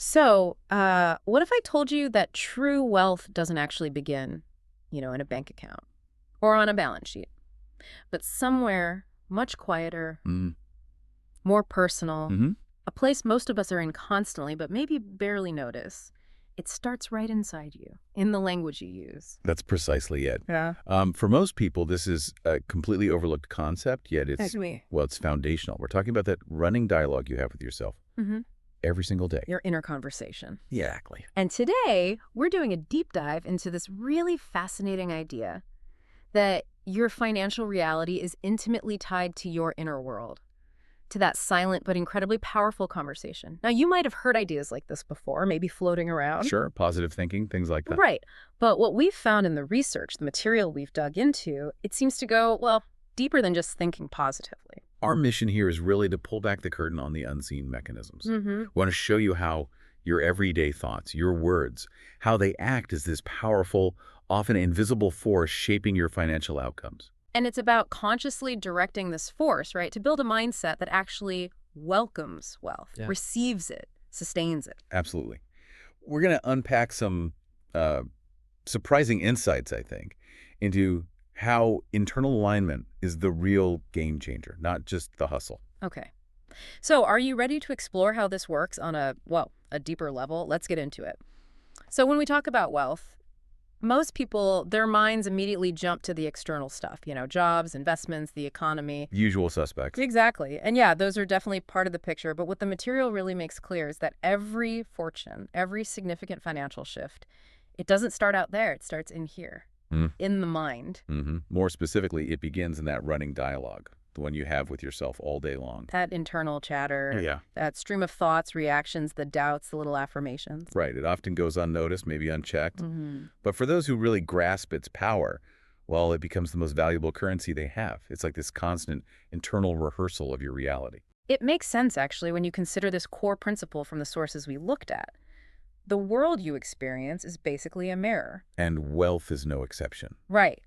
What if I told you that true wealth doesn't actually begin, in a bank account or on a balance sheet, but somewhere much quieter, Mm. more personal, hmm a place most of us are in constantly, but maybe barely notice. It starts right inside you, in the language you use. That's precisely it. Yeah. For most people, this is a completely overlooked concept, yet Agree. it's foundational. We're talking about that running dialogue you have with yourself Mm-hmm. every single day. Your inner conversation. Exactly. And today, we're doing a deep dive into this really fascinating idea that your financial reality is intimately tied to your inner world, to that silent but incredibly powerful conversation. Now, you might have heard ideas like this before, maybe floating around. Sure, positive thinking, things like that. Right. But what we've found in the research, the material we've dug into, it seems to go, well, deeper than just thinking positively. Our mission here is really to pull back the curtain on the unseen mechanisms. Mm-hmm. We want to show you how your everyday thoughts, your words, how they act as this powerful, often invisible force shaping your financial outcomes. And it's about consciously directing this force, right, to build a mindset that actually welcomes wealth, receives it, sustains it. Absolutely. We're going to unpack some surprising insights, I think, into how internal alignment is the real game changer, not just the hustle. Okay. So are you ready to explore how this works on a deeper level? Let's get into it. So when we talk about wealth, most people, their minds immediately jump to the external stuff, jobs, investments, the economy. Usual suspects. Exactly. And yeah, those are definitely part of the picture. But what the material really makes clear is that every fortune, every significant financial shift, it doesn't start out there. It starts in here, in the mind. More specifically, it begins in that running dialogue, the one you have with yourself all day long. That internal chatter, Yeah. that stream of thoughts, reactions, the doubts, the little affirmations. Right. It often goes unnoticed, maybe unchecked. Mm-hmm. But for those who really grasp its power, well, it becomes the most valuable currency they have. It's like this constant internal rehearsal of your reality. It makes sense, actually, when you consider this core principle from the sources we looked at. The world you experience is basically a mirror. And wealth is no exception. Right.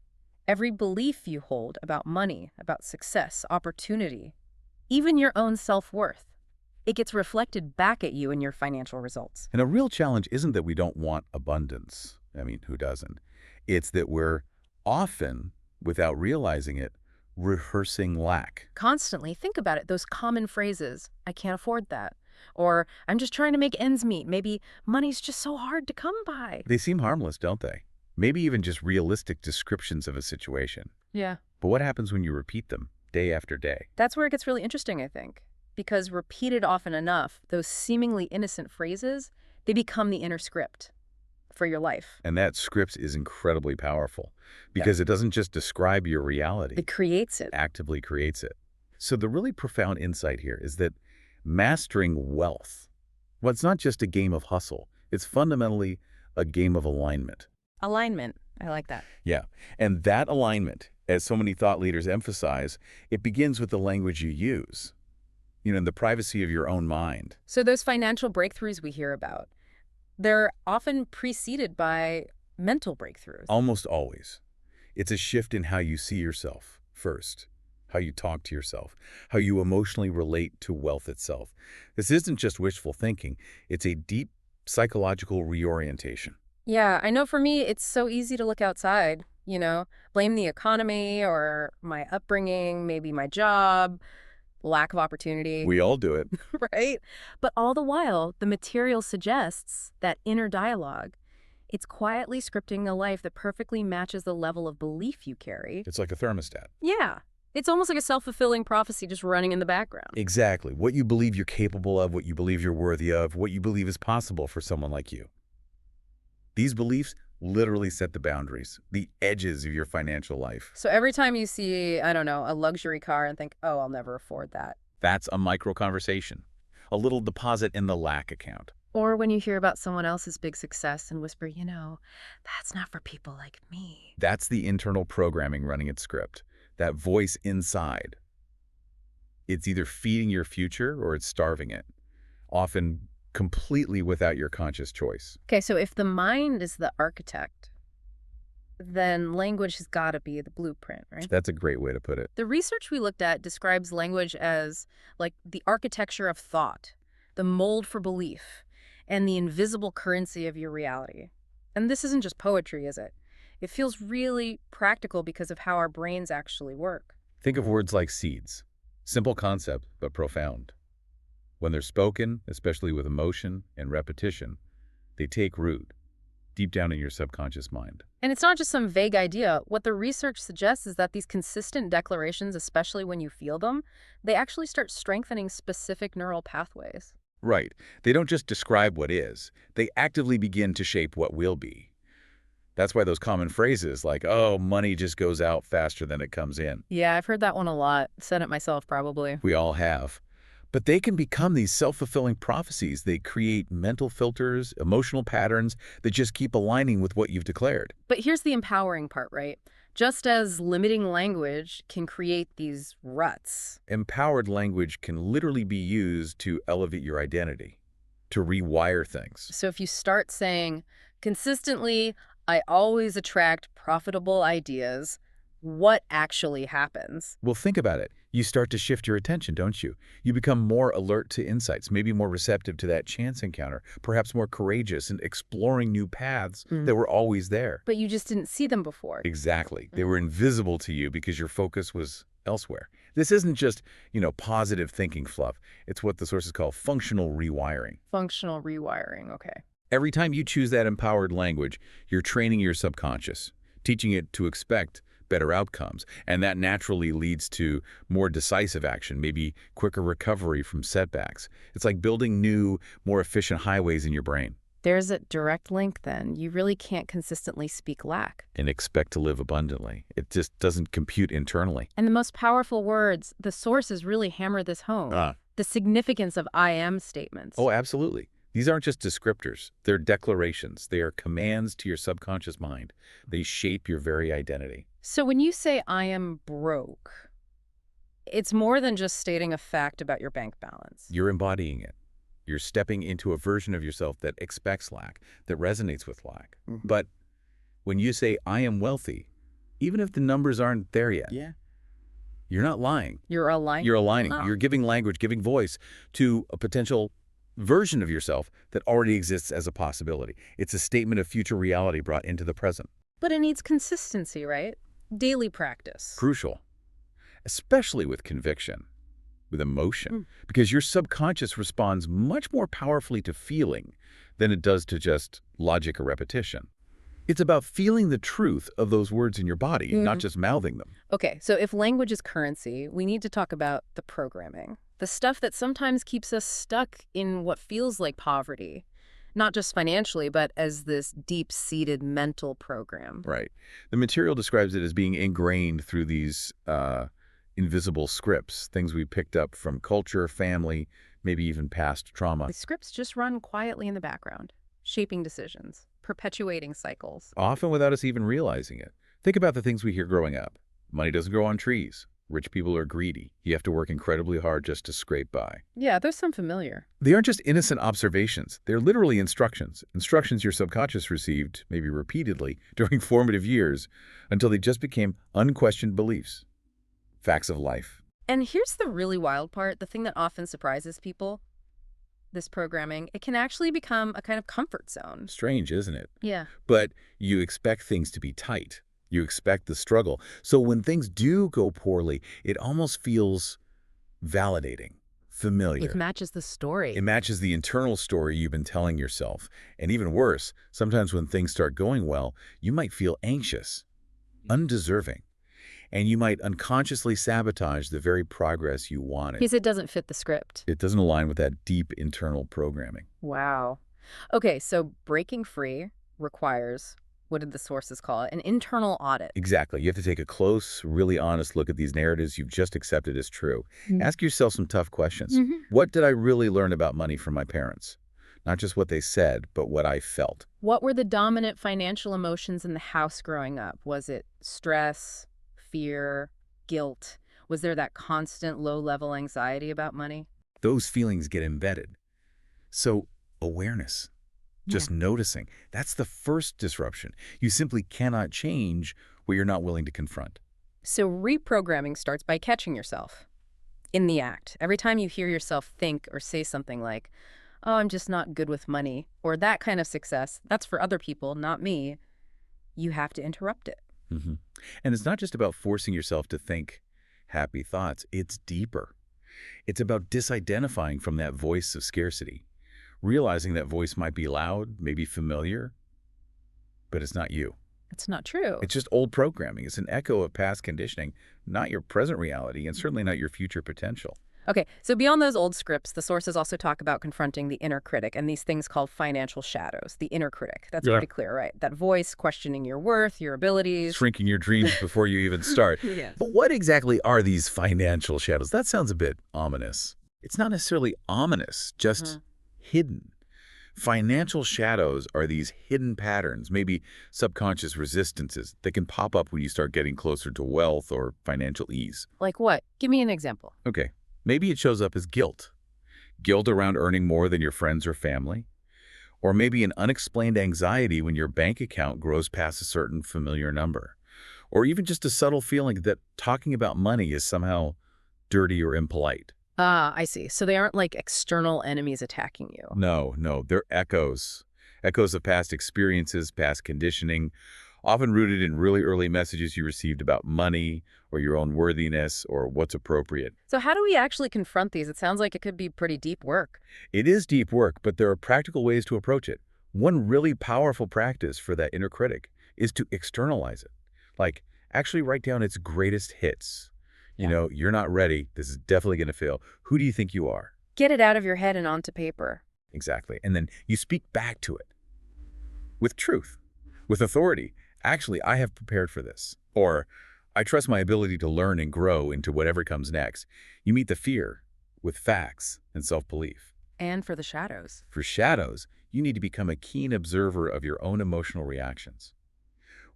Every belief you hold about money, about success, opportunity, even your own self-worth, it gets reflected back at you in your financial results. And a real challenge isn't that we don't want abundance. I mean, who doesn't? It's that we're often, without realizing it, rehearsing lack. Constantly think about it, those common phrases, I can't afford that. Or I'm just trying to make ends meet. Maybe money's just so hard to come by. They seem harmless, don't they? Maybe even just realistic descriptions of a situation. Yeah. But what happens when you repeat them day after day? That's where it gets really interesting, I think. Because repeated often enough, those seemingly innocent phrases, they become the inner script for your life. And that script is incredibly powerful because it doesn't just describe your reality. It creates it. Actively creates it. So the really profound insight here is that mastering wealth, well, it's not just a game of hustle. It's fundamentally a game of alignment. Alignment. I like that. Yeah. And that alignment, as so many thought leaders emphasize, it begins with the language you use, in the privacy of your own mind. So those financial breakthroughs we hear about, they're often preceded by mental breakthroughs. Almost always. It's a shift in how you see yourself first, how you talk to yourself, how you emotionally relate to wealth itself. This isn't just wishful thinking. It's a deep psychological reorientation. Yeah, I know for me, it's so easy to look outside, blame the economy or my upbringing, maybe my job, lack of opportunity. We all do it. Right? But all the while, the material suggests that inner dialogue. It's quietly scripting a life that perfectly matches the level of belief you carry. It's like a thermostat. Yeah. It's almost like a self-fulfilling prophecy just running in the background. Exactly. What you believe you're capable of, what you believe you're worthy of, what you believe is possible for someone like you. These beliefs literally set the boundaries, the edges of your financial life. So every time you see, I don't know, a luxury car and think, oh, I'll never afford that. That's a micro conversation, a little deposit in the lack account. Or when you hear about someone else's big success and whisper, that's not for people like me. That's the internal programming running its script, that voice inside. It's either feeding your future or it's starving it, often completely without your conscious choice. Okay, so if the mind is the architect, then language has got to be the blueprint, right? That's a great way to put it. The research we looked at describes language as like the architecture of thought, the mold for belief. and the invisible currency of your reality. And this isn't just poetry, is it? It feels really practical because of how our brains actually work. Think of words like seeds. Simple concept, but profound. When they're spoken, especially with emotion and repetition, they take root deep down in your subconscious mind. And it's not just some vague idea. What the research suggests is that these consistent declarations, especially when you feel them, they actually start strengthening specific neural pathways. Right. They don't just describe what is. They actively begin to shape what will be. That's why those common phrases like, oh, money just goes out faster than it comes in. Yeah, I've heard that one a lot. Said it myself, probably. We all have. But they can become these self-fulfilling prophecies. They create mental filters, emotional patterns that just keep aligning with what you've declared. But here's the empowering part, right? Just as limiting language can create these ruts. Empowered language can literally be used to elevate your identity, to rewire things. So if you start saying, consistently, I always attract profitable ideas, what actually happens? Well, think about it. You start to shift your attention, don't you? You become more alert to insights, maybe more receptive to that chance encounter, perhaps more courageous in exploring new paths that were always there. But you just didn't see them before. Exactly. They were invisible to you because your focus was elsewhere. This isn't just, positive thinking fluff. It's what the sources call functional rewiring. Functional rewiring, okay. Every time you choose that empowered language, you're training your subconscious, teaching it to expect better outcomes, and that naturally leads to more decisive action, maybe quicker recovery from setbacks. It's like building new, more efficient highways in your brain. There's a direct link then. You really can't consistently speak lack. And expect to live abundantly. It just doesn't compute internally. And the most powerful words, the sources really hammer this home. The significance of I am statements. Oh, absolutely. These aren't just descriptors. They're declarations. They are commands to your subconscious mind. They shape your very identity. So when you say I am broke, it's more than just stating a fact about your bank balance. You're embodying it. You're stepping into a version of yourself that expects lack, that resonates with lack. But when you say I am wealthy, even if the numbers aren't there yet, you're not lying. You're aligning. You're aligning. You're giving language, giving voice to a potential version of yourself that already exists as a possibility. It's a statement of future reality brought into the present. But it needs consistency, right? Daily practice. Crucial, especially with conviction, with emotion, because your subconscious responds much more powerfully to feeling than it does to just logic or repetition. It's about feeling the truth of those words in your body, not just mouthing them. Okay, so if language is currency, we need to talk about the programming. The stuff that sometimes keeps us stuck in what feels like poverty. Not just financially, but as this deep-seated mental program. Right. The material describes it as being ingrained through these invisible scripts, things we picked up from culture, family, maybe even past trauma. The scripts just run quietly in the background, shaping decisions, perpetuating cycles. Often without us even realizing it. Think about the things we hear growing up. Money doesn't grow on trees. Rich people are greedy. You have to work incredibly hard just to scrape by. Yeah, there's some familiar. They aren't just innocent observations. They're literally instructions. Instructions your subconscious received, maybe repeatedly, during formative years, until they just became unquestioned beliefs. Facts of life. And here's the really wild part, the thing that often surprises people. This programming, it can actually become a kind of comfort zone. Strange, isn't it? Yeah. But you expect things to be tight. You expect the struggle. So when things do go poorly, it almost feels validating, familiar. It matches the story. It matches the internal story you've been telling yourself. And even worse, sometimes when things start going well, you might feel anxious, undeserving, and you might unconsciously sabotage the very progress you wanted. Because it doesn't fit the script. It doesn't align with that deep internal programming. Wow. Okay, so breaking free requires, what did the sources call it? An internal audit. Exactly. You have to take a close, really honest look at these narratives you've just accepted as true. Ask yourself some tough questions. What did I really learn about money from my parents? Not just what they said, but what I felt. What were the dominant financial emotions in the house growing up? Was it stress, fear, guilt? Was there that constant low-level anxiety about money? Those feelings get embedded. So awareness. Just noticing. That's the first disruption. You simply cannot change what you're not willing to confront. So reprogramming starts by catching yourself in the act. Every time you hear yourself think or say something like, oh, I'm just not good with money, or that kind of success, that's for other people, not me, you have to interrupt it. hmm And it's not just about forcing yourself to think happy thoughts. It's deeper. It's about disidentifying from that voice of scarcity, realizing that voice might be loud, maybe familiar, but it's not you. It's not true. It's just old programming. It's an echo of past conditioning, not your present reality, and certainly not your future potential. Okay, so beyond those old scripts, the sources also talk about confronting the inner critic and these things called financial shadows, the inner critic. That's Yeah. pretty clear, right? That voice questioning your worth, your abilities. Shrinking your dreams before you even start. Yes. But what exactly are these financial shadows? That sounds a bit ominous. It's not necessarily ominous, just hidden. Financial shadows are these hidden patterns, maybe subconscious resistances that can pop up when you start getting closer to wealth or financial ease. Like what? Give me an example. Okay, maybe it shows up as guilt. Guilt around earning more than your friends or family. Or maybe an unexplained anxiety when your bank account grows past a certain familiar number. Or even just a subtle feeling that talking about money is somehow dirty or impolite. Ah, I see. So they aren't like external enemies attacking you. No, they're echoes. Echoes of past experiences, past conditioning, often rooted in really early messages you received about money or your own worthiness or what's appropriate. So how do we actually confront these? It sounds like it could be pretty deep work. It is deep work, but there are practical ways to approach it. One really powerful practice for that inner critic is to externalize it. Like, actually write down its greatest hits. You know, you're not ready. This is definitely going to fail. Who do you think you are? Get it out of your head and onto paper. Exactly. And then you speak back to it with truth, with authority. Actually, I have prepared for this. Or, I trust my ability to learn and grow into whatever comes next. You meet the fear with facts and self-belief. And for the shadows. For shadows, you need to become a keen observer of your own emotional reactions.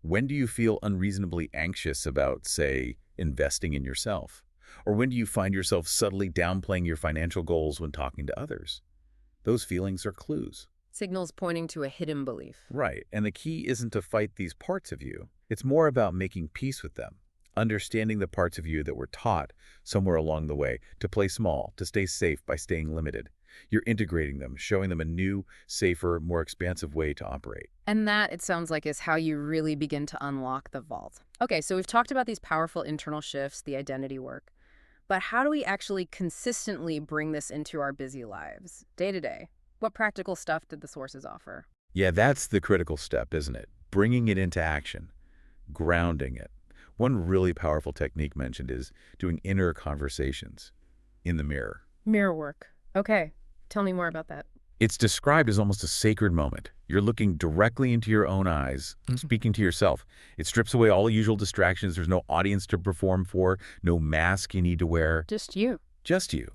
When do you feel unreasonably anxious about, say, investing in yourself? Or when do you find yourself subtly downplaying your financial goals when talking to others? Those feelings are clues. Signals pointing to a hidden belief. Right, and the key isn't to fight these parts of you. It's more about making peace with them, understanding the parts of you that were taught somewhere along the way to play small, to stay safe by staying limited. You're integrating them, showing them a new, safer, more expansive way to operate. And that, it sounds like, is how you really begin to unlock the vault. Okay, so we've talked about these powerful internal shifts, the identity work. But how do we actually consistently bring this into our busy lives, day to day? What practical stuff did the sources offer? Yeah, that's the critical step, isn't it? Bringing it into action, grounding it. One really powerful technique mentioned is doing inner conversations in the mirror. Mirror work. Okay, tell me more about that. It's described as almost a sacred moment. You're looking directly into your own eyes, speaking to yourself. It strips away all the usual distractions. There's no audience to perform for, no mask you need to wear. Just you. Just you.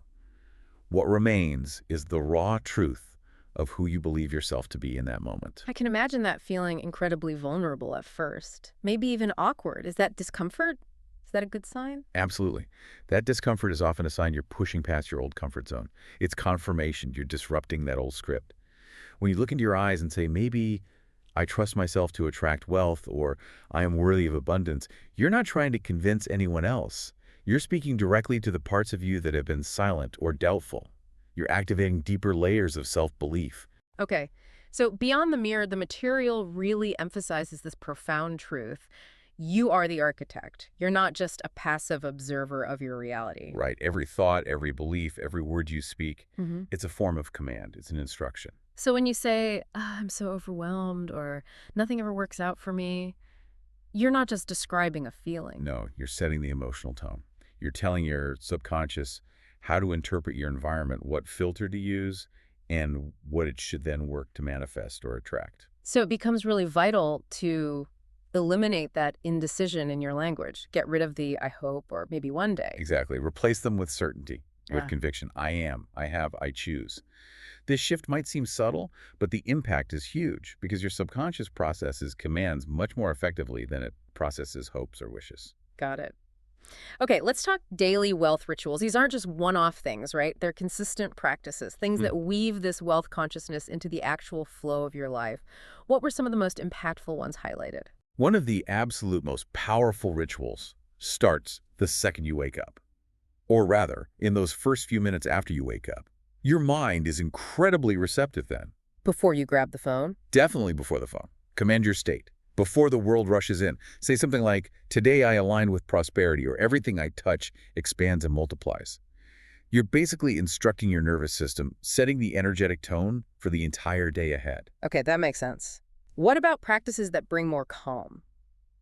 What remains is the raw truth of who you believe yourself to be in that moment. I can imagine that feeling incredibly vulnerable at first, maybe even awkward. Is that discomfort? Is that a good sign? Absolutely. That discomfort is often a sign you're pushing past your old comfort zone. It's confirmation you're disrupting that old script. When you look into your eyes and say, maybe I trust myself to attract wealth, or I am worthy of abundance, you're not trying to convince anyone else. You're speaking directly to the parts of you that have been silent or doubtful. You're activating deeper layers of self-belief. Okay, so beyond the mirror, the material really emphasizes this profound truth. You are the architect. You're not just a passive observer of your reality. Right. Every thought, every belief, every word you speak, Mm-hmm. it's a form of command. It's an instruction. So when you say, I'm so overwhelmed, or nothing ever works out for me, you're not just describing a feeling. No, you're setting the emotional tone. You're telling your subconscious how to interpret your environment, what filter to use, and what it should then work to manifest or attract. So it becomes really vital to eliminate that indecision in your language. Get rid of the I hope or maybe one day. Exactly. Replace them with certainty, with Yeah. conviction. I am, I have, I choose. This shift might seem subtle, but the impact is huge because your subconscious processes commands much more effectively than it processes hopes or wishes. Got it. Okay, let's talk daily wealth rituals. These aren't just one-off things, right? They're consistent practices, things that weave this wealth consciousness into the actual flow of your life. What were some of the most impactful ones highlighted? One of the absolute most powerful rituals starts the second you wake up. Or rather, in those first few minutes after you wake up. Your mind is incredibly receptive then. Before you grab the phone? Definitely before the phone. Command your state. Before the world rushes in. Say something like, today I align with prosperity, or everything I touch expands and multiplies. You're basically instructing your nervous system, setting the energetic tone for the entire day ahead. Okay, that makes sense. What about practices that bring more calm?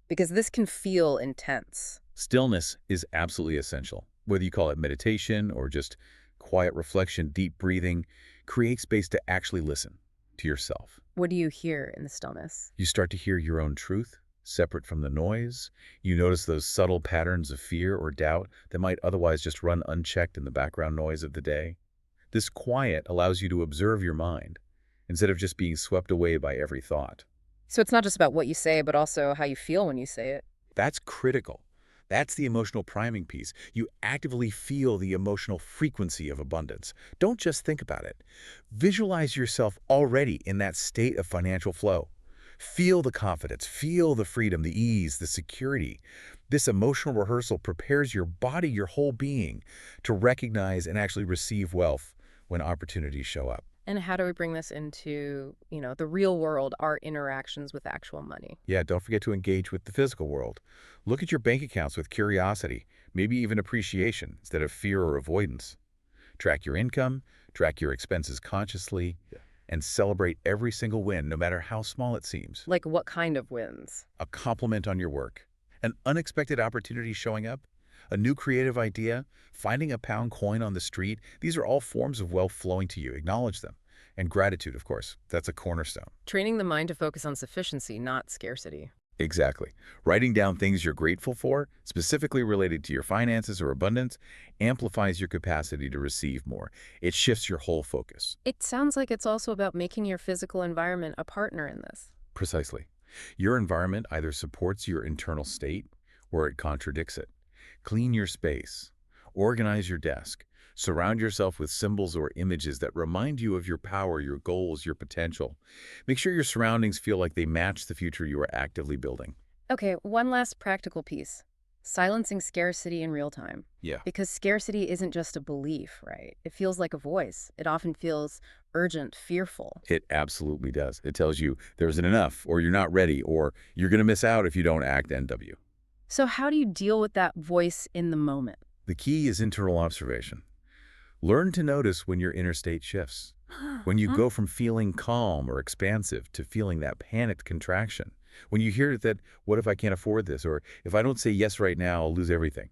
Because this can feel intense. Stillness is absolutely essential. Whether you call it meditation or just quiet reflection, deep breathing, create space to actually listen to yourself. What do you hear in the stillness? You start to hear your own truth, separate from the noise. You notice those subtle patterns of fear or doubt that might otherwise just run unchecked in the background noise of the day. This quiet allows you to observe your mind, instead of just being swept away by every thought. So it's not just about what you say, but also how you feel when you say it. That's critical. That's the emotional priming piece. You actively feel the emotional frequency of abundance. Don't just think about it. Visualize yourself already in that state of financial flow. Feel the confidence, feel the freedom, the ease, the security. This emotional rehearsal prepares your body, your whole being, to recognize and actually receive wealth when opportunities show up. And how do we bring this into, the real world, our interactions with actual money? Yeah, don't forget to engage with the physical world. Look at your bank accounts with curiosity, maybe even appreciation instead of fear or avoidance. Track your income, track your expenses consciously, and celebrate every single win, no matter how small it seems. Like what kind of wins? A compliment on your work, an unexpected opportunity showing up, a new creative idea, finding a pound coin on the street. These are all forms of wealth flowing to you. Acknowledge them. And gratitude, of course. That's a cornerstone. Training the mind to focus on sufficiency, not scarcity. Exactly. Writing down things you're grateful for, specifically related to your finances or abundance, amplifies your capacity to receive more. It shifts your whole focus. It sounds like it's also about making your physical environment a partner in this. Precisely. Your environment either supports your internal state or it contradicts it. Clean your space. Organize your desk. Surround yourself with symbols or images that remind you of your power, your goals, your potential. Make sure your surroundings feel like they match the future you are actively building. Okay, one last practical piece. Silencing scarcity in real time. Yeah. Because scarcity isn't just a belief, right? It feels like a voice. It often feels urgent, fearful. It absolutely does. It tells you there isn't enough, or you're not ready, or you're going to miss out if you don't act NW. So how do you deal with that voice in the moment? The key is internal observation. Learn to notice when your inner state shifts. When you go from feeling calm or expansive to feeling that panicked contraction. When you hear that, what if I can't afford this? Or if I don't say yes right now, I'll lose everything.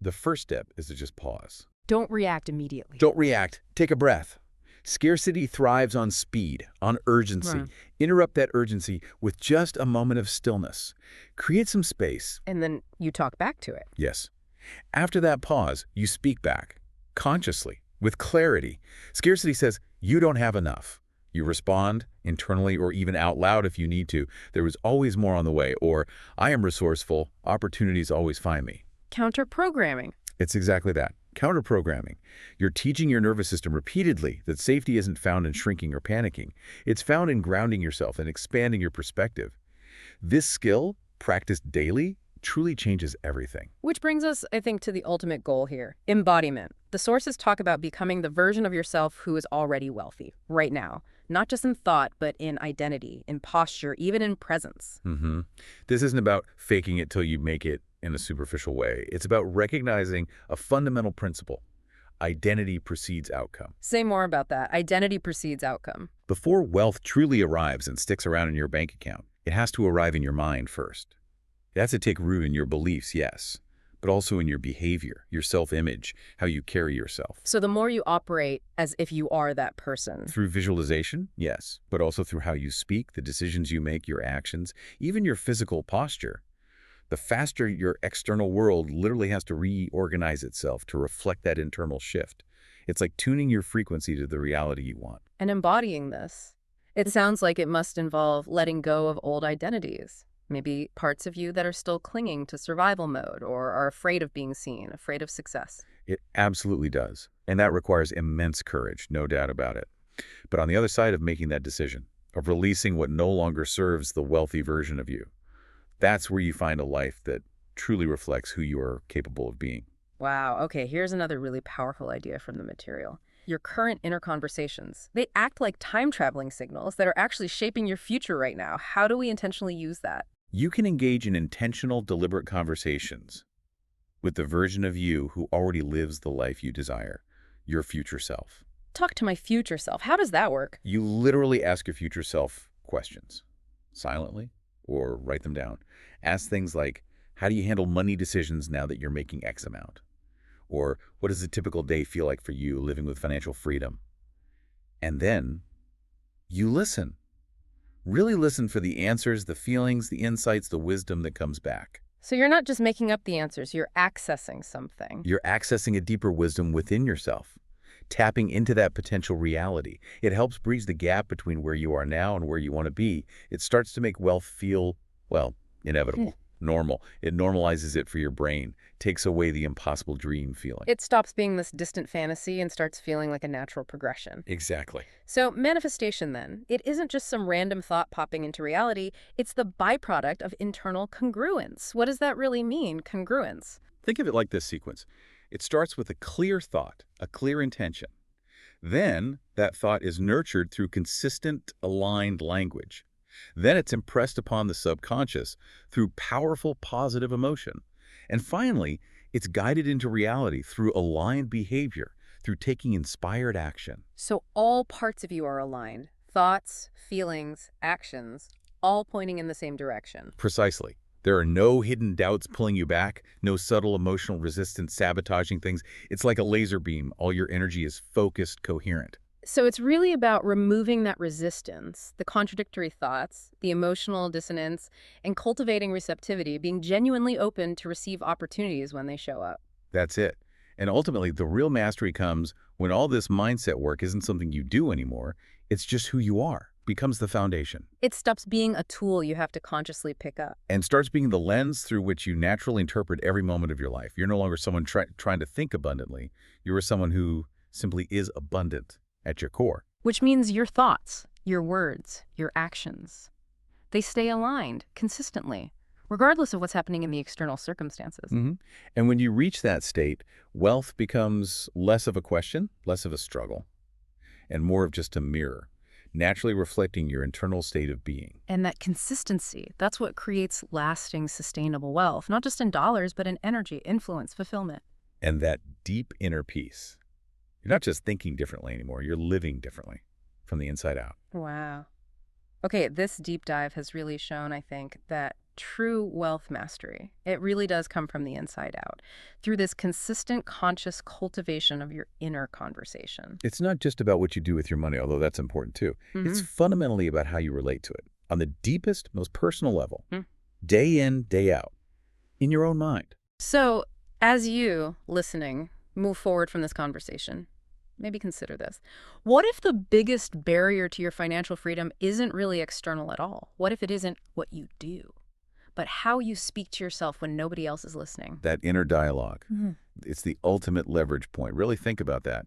The first step is to just pause. Don't react immediately. Don't react. Take a breath. Scarcity thrives on speed, on urgency. Right. Interrupt that urgency with just a moment of stillness. Create some space. And then you talk back to it. Yes. After that pause, you speak back. Consciously, with clarity. Scarcity says, you don't have enough. You respond, internally or even out loud if you need to, there is always more on the way, or I am resourceful, opportunities always find me. Counter-programming. It's exactly that. Counter-programming. You're teaching your nervous system repeatedly that safety isn't found in shrinking or panicking. It's found in grounding yourself and expanding your perspective. This skill, practiced daily, truly changes everything. Which brings us, I think, to the ultimate goal here, embodiment. The sources talk about becoming the version of yourself who is already wealthy, right now. Not just in thought, but in identity, in posture, even in presence. This isn't about faking it till you make it in a superficial way. It's about recognizing a fundamental principle. Identity precedes outcome. Say more about that. Identity precedes outcome. Before wealth truly arrives and sticks around in your bank account, it has to arrive in your mind first. It has to take root in your beliefs, yes, but also in your behavior, your self-image, how you carry yourself. So the more you operate as if you are that person. Through visualization, yes, but also through how you speak, the decisions you make, your actions, even your physical posture. The faster your external world literally has to reorganize itself to reflect that internal shift. It's like tuning your frequency to the reality you want. And embodying this. It sounds like it must involve letting go of old identities. Maybe parts of you that are still clinging to survival mode or are afraid of being seen, afraid of success. It absolutely does. And that requires immense courage, no doubt about it. But on the other side of making that decision, of releasing what no longer serves the wealthy version of you, that's where you find a life that truly reflects who you are capable of being. Wow. Okay, here's another really powerful idea from the material. your current inner conversations. They act like time-traveling signals that are actually shaping your future right now. How do we intentionally use that? You can engage in intentional, deliberate conversations with the version of you who already lives the life you desire, your future self. Talk to my future self. How does that work? You literally ask your future self questions, silently, or write them down. Ask things like, how do you handle money decisions now that you're making X amount? Or what does a typical day feel like for you living with financial freedom? And then you listen. Really listen for the answers, the feelings, the insights, the wisdom that comes back. So you're not just making up the answers, you're accessing something. You're accessing a deeper wisdom within yourself, tapping into that potential reality. It helps bridge the gap between where you are now and where you want to be. It starts to make wealth feel, well, inevitable, normal. It normalizes it for your brain, takes away the impossible dream feeling. It stops being this distant fantasy and starts feeling like a natural progression. Exactly. So manifestation, then, it isn't just some random thought popping into reality. It's the byproduct of internal congruence. What does that really mean, congruence? Think of it like this sequence. It starts with a clear thought, a clear intention. Then that thought is nurtured through consistent, aligned language. Then it's impressed upon the subconscious through powerful, positive emotion. And finally, it's guided into reality through aligned behavior, through taking inspired action. So all parts of you are aligned. Thoughts, feelings, actions, all pointing in the same direction. Precisely. There are no hidden doubts pulling you back, no subtle emotional resistance sabotaging things. It's like a laser beam. All your energy is focused, coherent. So it's really about removing that resistance, the contradictory thoughts, the emotional dissonance, and cultivating receptivity, being genuinely open to receive opportunities when they show up. That's it. And ultimately, the real mastery comes when all this mindset work isn't something you do anymore. It's just who you are, becomes the foundation. It stops being a tool you have to consciously pick up. And starts being the lens through which you naturally interpret every moment of your life. You're no longer someone trying to think abundantly. You're someone who simply is abundant at your core. Which means your thoughts, your words, your actions, they stay aligned consistently, regardless of what's happening in the external circumstances. And when you reach that state, wealth becomes less of a question, less of a struggle, and more of just a mirror, naturally reflecting your internal state of being. And that consistency, that's what creates lasting, sustainable wealth, not just in dollars, but in energy, influence, fulfillment. And that deep inner peace. You're not just thinking differently anymore, you're living differently from the inside out. Wow. Okay, this deep dive has really shown, I think, that true wealth mastery, it really does come from the inside out, through this consistent, conscious cultivation of your inner conversation. It's not just about what you do with your money, although that's important too. It's fundamentally about how you relate to it, on the deepest, most personal level, day in, day out, in your own mind. So, as you, listening, move forward from this conversation, maybe consider this. What if the biggest barrier to your financial freedom isn't really external at all? What if it isn't what you do, but how you speak to yourself when nobody else is listening? That inner dialogue, it's the ultimate leverage point. Really think about that.